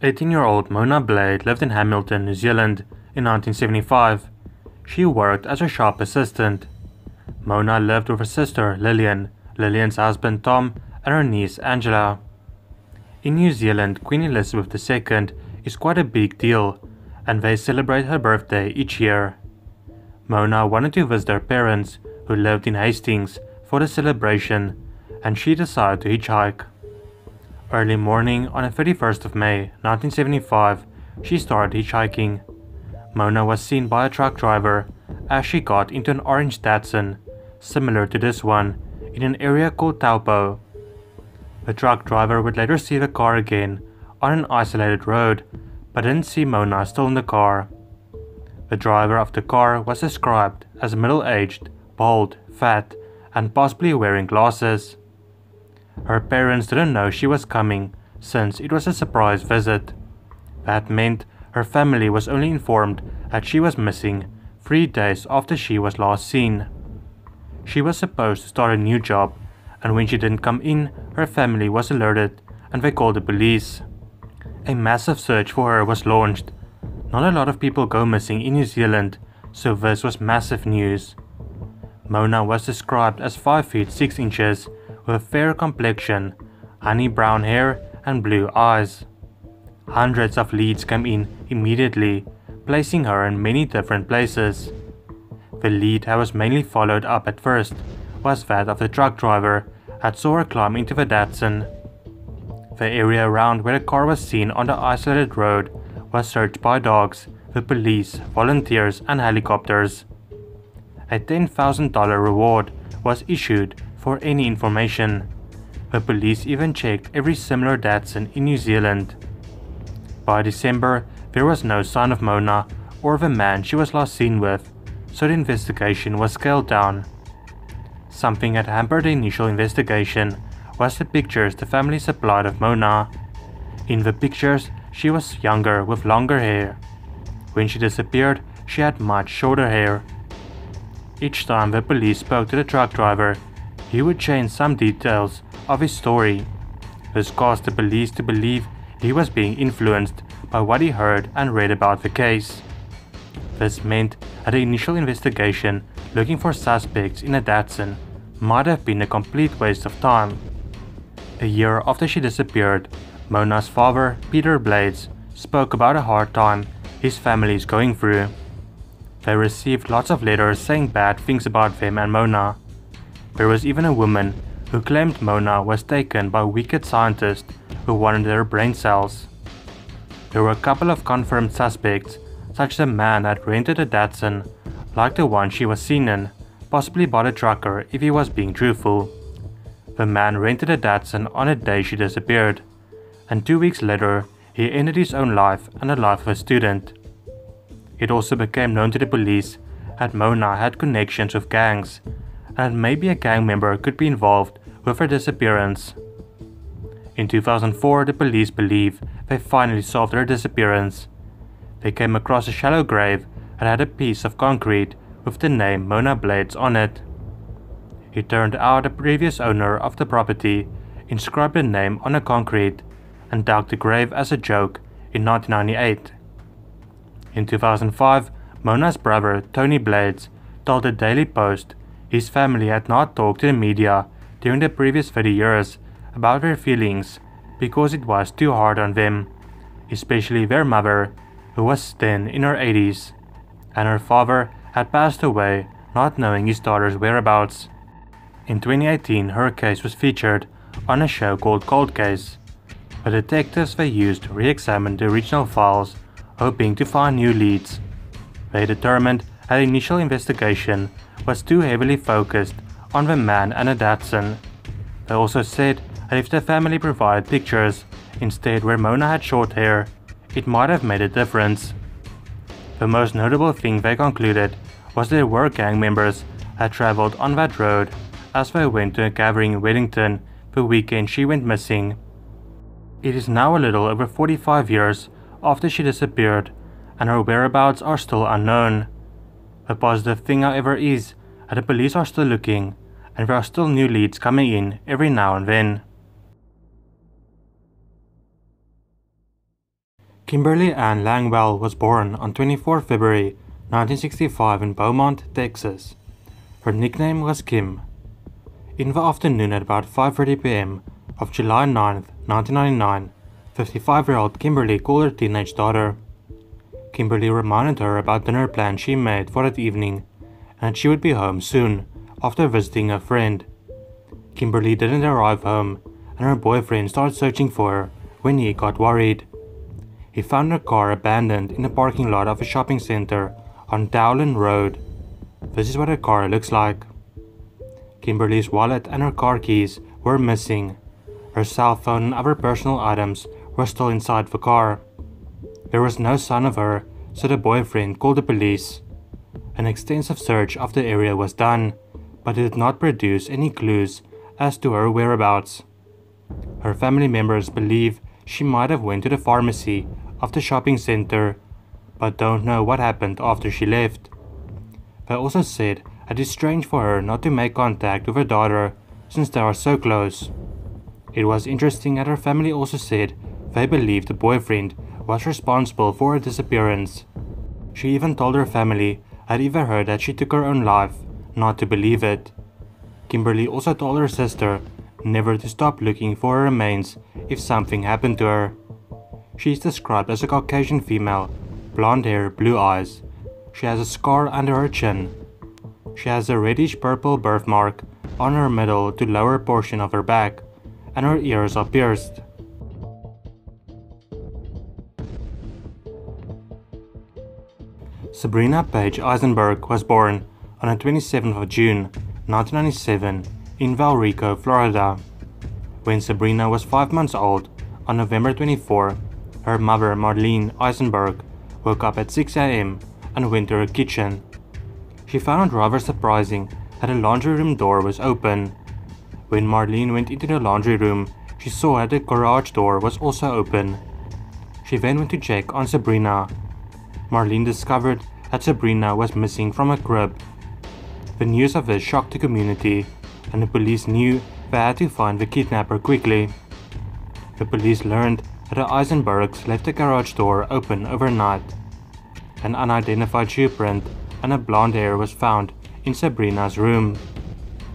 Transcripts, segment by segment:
18-year-old Mona Blade lived in Hamilton, New Zealand in 1975. She worked as a shop assistant. Mona lived with her sister Lillian, Lillian's husband Tom, and her niece Angela. In New Zealand, Queen Elizabeth II is quite a big deal, and they celebrate her birthday each year. Mona wanted to visit her parents, who lived in Hastings, for the celebration, and she decided to hitchhike. Early morning on the 31st of May 1975, she started hitchhiking. Mona was seen by a truck driver as she got into an orange Datsun, similar to this one, in an area called Taupo. The truck driver would later see the car again on an isolated road, but didn't see Mona still in the car. The driver of the car was described as middle-aged, bald, fat, and possibly wearing glasses. Her parents didn't know she was coming, since it was a surprise visit. That meant her family was only informed that she was missing 3 days after she was last seen. She was supposed to start a new job, and when she didn't come in, her family was alerted and they called the police. A massive search for her was launched. Not a lot of people go missing in New Zealand, so this was massive news. Mona was described as 5 feet 6 inches, with a fair complexion, honey brown hair and blue eyes. Hundreds of leads came in immediately, placing her in many different places. The lead that was mainly followed up at first was that of the truck driver that saw her climb into the Datsun. The area around where the car was seen on the isolated road was searched by dogs, the police, volunteers and helicopters. A $10,000 reward was issued for any information. The police even checked every similar Datsun in New Zealand. By December, there was no sign of Mona or the man she was last seen with, so the investigation was scaled down. Something that hampered the initial investigation was the pictures the family supplied of Mona. In the pictures, she was younger with longer hair. When she disappeared, she had much shorter hair. Each time the police spoke to the truck driver, he would change some details of his story. This caused the police to believe he was being influenced by what he heard and read about the case. This meant that the initial investigation looking for suspects in a Datsun might have been a complete waste of time. A year after she disappeared, Mona's father, Peter Blades, spoke about a hard time his family is going through. They received lots of letters saying bad things about them and Mona. There was even a woman who claimed Mona was taken by wicked scientists who wanted her brain cells. There were a couple of confirmed suspects, such as a man that rented a Datsun, like the one she was seen in, possibly by the trucker if he was being truthful. The man rented a Datsun on the day she disappeared, and 2 weeks later he ended his own life and the life of a student. It also became known to the police that Mona had connections with gangs, and that maybe a gang member could be involved with her disappearance. In 2004, the police believe they finally solved her disappearance. They came across a shallow grave that had a piece of concrete with the name Mona Blades on it. It turned out the previous owner of the property inscribed the name on the concrete and dug the grave as a joke in 1998. In 2005, Mona's brother Tony Blades told the Daily Post his family had not talked to the media during the previous 30 years about their feelings because it was too hard on them, especially their mother, who was then in her 80s, and her father had passed away not knowing his daughter's whereabouts. In 2018, her case was featured on a show called Cold Case. The detectives they used re-examined the original files, hoping to find new leads. They determined that the initial investigation was too heavily focused on the man and a Datsun. They also said that if the family provided pictures instead where Mona had short hair, it might have made a difference. The most notable thing they concluded was there were gang members that traveled on that road as they went to a gathering in Wellington the weekend she went missing. It is now a little over 45 years after she disappeared, and her whereabouts are still unknown. The positive thing, however, is that the police are still looking, and there are still new leads coming in every now and then. Kimberly Ann Langwell was born on 24 February 1965 in Beaumont, Texas. Her nickname was Kim. In the afternoon at about 5:30 p.m. of July 9, 1999, 55-year-old Kimberly called her teenage daughter. Kimberly reminded her about dinner plans she made for that evening and that she would be home soon after visiting a friend. Kimberly didn't arrive home and her boyfriend started searching for her when he got worried. He found her car abandoned in the parking lot of a shopping center on Dowland Road. This is what her car looks like. Kimberly's wallet and her car keys were missing. Her cell phone and other personal items were still inside the car. There was no sign of her, so the boyfriend called the police. An extensive search of the area was done, but it did not produce any clues as to her whereabouts. Her family members believe she might have went to the pharmacy of the shopping center, but don't know what happened after she left. They also said it is strange for her not to make contact with her daughter since they are so close. It was interesting that her family also said they believed the boyfriend was responsible for her disappearance. She even told her family had either heard that she took her own life, not to believe it. Kimberly also told her sister never to stop looking for her remains if something happened to her. She is described as a Caucasian female, blonde hair, blue eyes. She has a scar under her chin. She has a reddish-purple birthmark on her middle to lower portion of her back, and her ears are pierced. Sabrina Paige Aisenberg was born on the 27th of June 1997 in Valrico, Florida. When Sabrina was 5 months old, on November 24, her mother Marlene Aisenberg woke up at 6 a.m. and went to her kitchen. She found it rather surprising that the laundry room door was open. When Marlene went into the laundry room, she saw that the garage door was also open. She then went to check on Sabrina. Marlene discovered that Sabrina was missing from a crib. The news of this shocked the community, and the police knew they had to find the kidnapper quickly. The police learned that the Aisenbergs left the garage door open overnight. An unidentified shoe print and a blonde hair was found in Sabrina's room.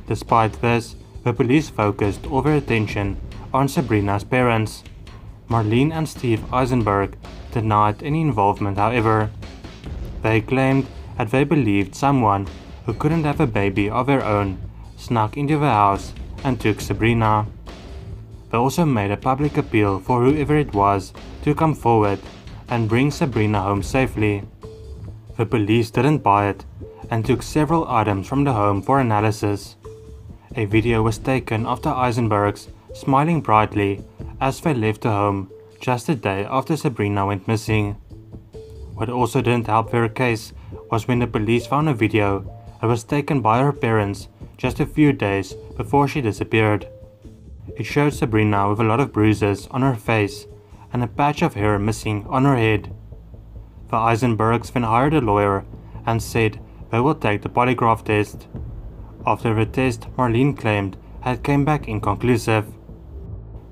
Despite this, the police focused all their attention on Sabrina's parents. Marlene and Steve Aisenberg denied any involvement, however. They claimed that they believed someone who couldn't have a baby of their own snuck into the house and took Sabrina. They also made a public appeal for whoever it was to come forward and bring Sabrina home safely. The police didn't buy it and took several items from the home for analysis. A video was taken of the Aisenbergs smiling brightly as they left the home just a day after Sabrina went missing. What also didn't help their case was when the police found a video that was taken by her parents just a few days before she disappeared. It showed Sabrina with a lot of bruises on her face and a patch of hair missing on her head. The Aisenbergs then hired a lawyer and said they will take the polygraph test. After the test, Marlene claimed it came back inconclusive.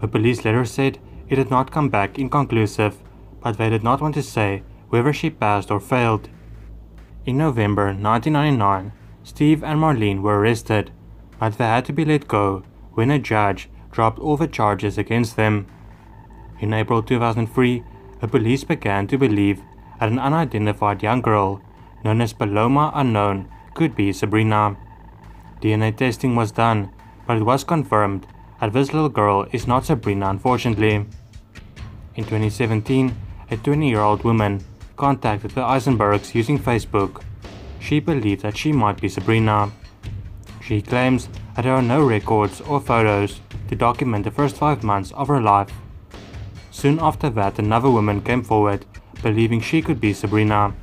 The police later said it did not come back inconclusive, but they did not want to say whether she passed or failed. In November 1999, Steve and Marlene were arrested, but they had to be let go when a judge dropped all the charges against them. In April 2003, the police began to believe that an unidentified young girl, known as Paloma Unknown, could be Sabrina. DNA testing was done, but it was confirmed that this little girl is not Sabrina, unfortunately. In 2017, a 20-year-old woman contacted the Aisenbergs using Facebook. She believed that she might be Sabrina. She claims that there are no records or photos to document the first 5 months of her life. Soon after that, another woman came forward believing she could be Sabrina.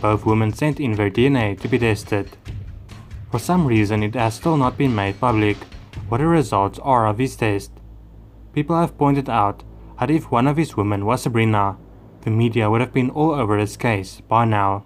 Both women sent in their DNA to be tested. For some reason, it has still not been made public what the results are of these tests. People have pointed out that if one of these women was Sabrina, the media would have been all over this case by now.